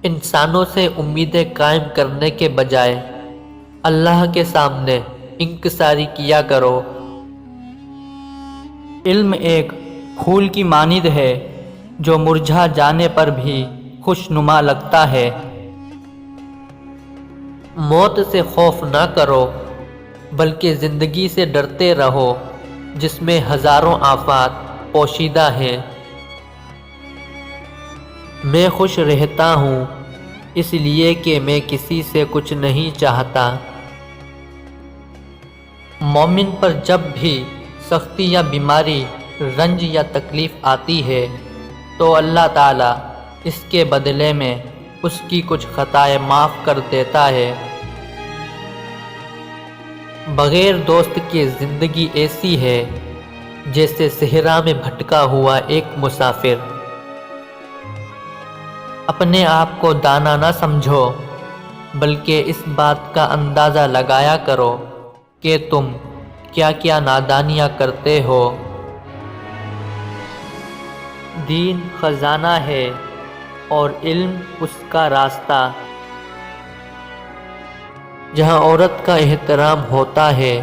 انسانوں سے امیدیں قائم کرنے کے بجائے اللہ کے سامنے انکساری کیا کرو۔ علم ایک پھول کی مانند ہے جو مرجھا جانے پر بھی خوشنما لگتا ہے۔ موت سے خوف نہ کرو بلکہ زندگی سے ڈرتے رہو جس میں ہزاروں آفات پوشیدہ ہیں۔ میں خوش رہتا ہوں اس لیے کہ میں کسی سے کچھ نہیں چاہتا۔ مومن پر جب بھی سختی یا بیماری، رنج یا تکلیف آتی ہے تو اللہ تعالیٰ اس کے بدلے میں اس کی کچھ خطائیں معاف کر دیتا ہے۔ بغیر دوست کی زندگی ایسی ہے جیسے صحرا میں بھٹکا ہوا ایک مسافر۔ اپنے آپ کو دانا نہ سمجھو بلکہ اس بات کا اندازہ لگایا کرو کہ تم کیا کیا نادانیاں کرتے ہو۔ دین خزانہ ہے اور علم اس کا راستہ۔ جہاں عورت کا احترام ہوتا ہے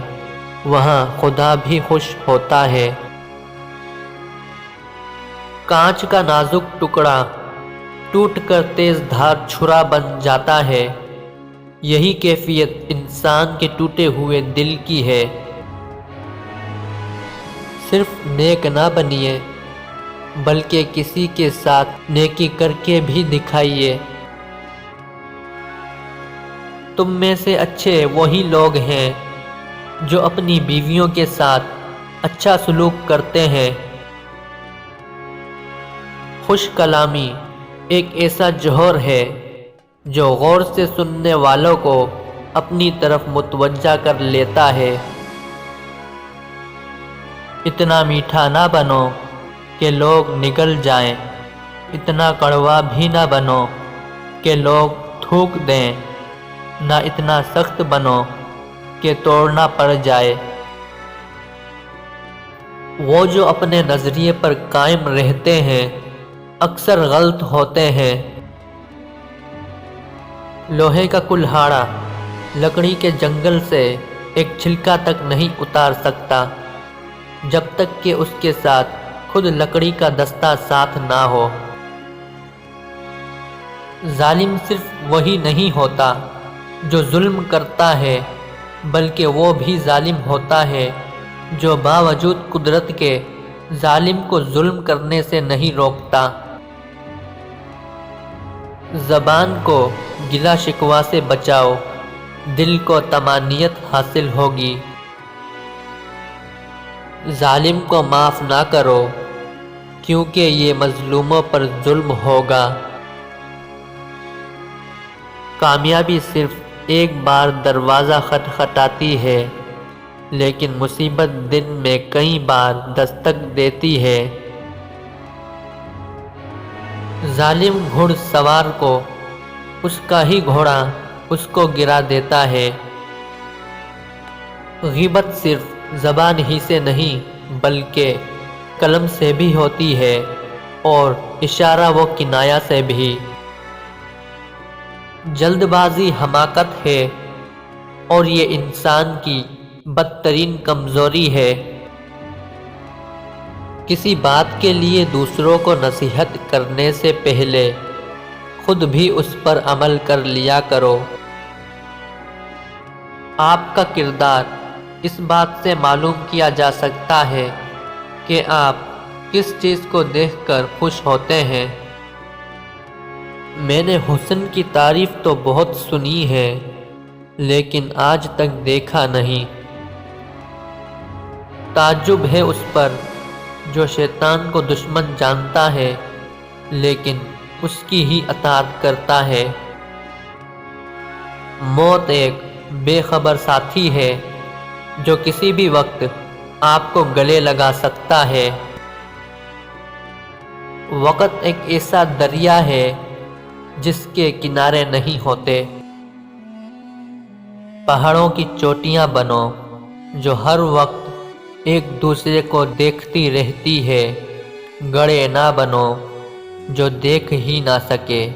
وہاں خدا بھی خوش ہوتا ہے۔ کانچ کا نازک ٹکڑا ٹوٹ کر تیز دھار چھرا بن جاتا ہے، یہی کیفیت انسان کے ٹوٹے ہوئے دل کی ہے۔ صرف نیک نہ بنیے بلکہ کسی کے ساتھ نیکی کر کے بھی دکھائیے۔ تم میں سے اچھے وہی لوگ ہیں جو اپنی بیویوں کے ساتھ اچھا سلوک کرتے ہیں۔ خوش کلامی ایک ایسا جوہر ہے جو غور سے سننے والوں کو اپنی طرف متوجہ کر لیتا ہے۔ اتنا میٹھا نہ بنو کہ لوگ نگل جائیں، اتنا کڑوا بھی نہ بنو کہ لوگ تھوک دیں، نہ اتنا سخت بنو کہ توڑنا پڑ جائے۔ وہ جو اپنے نظریے پر قائم رہتے ہیں اکثر غلط ہوتے ہیں۔ لوہے کا کلہاڑا لکڑی کے جنگل سے ایک چھلکا تک نہیں اتار سکتا جب تک کہ اس کے ساتھ خود لکڑی کا دستہ ساتھ نہ ہو۔ ظالم صرف وہی نہیں ہوتا جو ظلم کرتا ہے بلکہ وہ بھی ظالم ہوتا ہے جو باوجود قدرت کے ظالم کو ظلم کرنے سے نہیں روکتا۔ زبان کو گلا شکوہ سے بچاؤ، دل کو طمانینت حاصل ہوگی۔ ظالم کو معاف نہ کرو کیونکہ یہ مظلوموں پر ظلم ہوگا۔ کامیابی صرف ایک بار دروازہ کھٹکھٹاتی ہے لیکن مصیبت دن میں کئی بار دستک دیتی ہے۔ ظالم گھڑ سوار کو اس کا ہی گھوڑا اس کو گرا دیتا ہے۔ غیبت صرف زبان ہی سے نہیں بلکہ قلم سے بھی ہوتی ہے اور اشارہ و کنایہ سے بھی۔ جلد بازی حماقت ہے اور یہ انسان کی بدترین کمزوری ہے۔ کسی بات کے لیے دوسروں کو نصیحت کرنے سے پہلے خود بھی اس پر عمل کر لیا کرو۔ آپ کا کردار اس بات سے معلوم کیا جا سکتا ہے کہ آپ کس چیز کو دیکھ کر خوش ہوتے ہیں۔ میں نے حسن کی تعریف تو بہت سنی ہے لیکن آج تک دیکھا نہیں۔ تعجب ہے اس پر جو شیطان کو دشمن جانتا ہے لیکن اس کی ہی اطاعت کرتا ہے۔ موت ایک بے خبر ساتھی ہے جو کسی بھی وقت آپ کو گلے لگا سکتا ہے۔ وقت ایک ایسا دریا ہے جس کے کنارے نہیں ہوتے۔ پہاڑوں کی چوٹیاں بنو جو ہر وقت ایک دوسرے کو دیکھتی رہتی ہے، گڑھے نہ بنو جو دیکھ ہی نہ سکے۔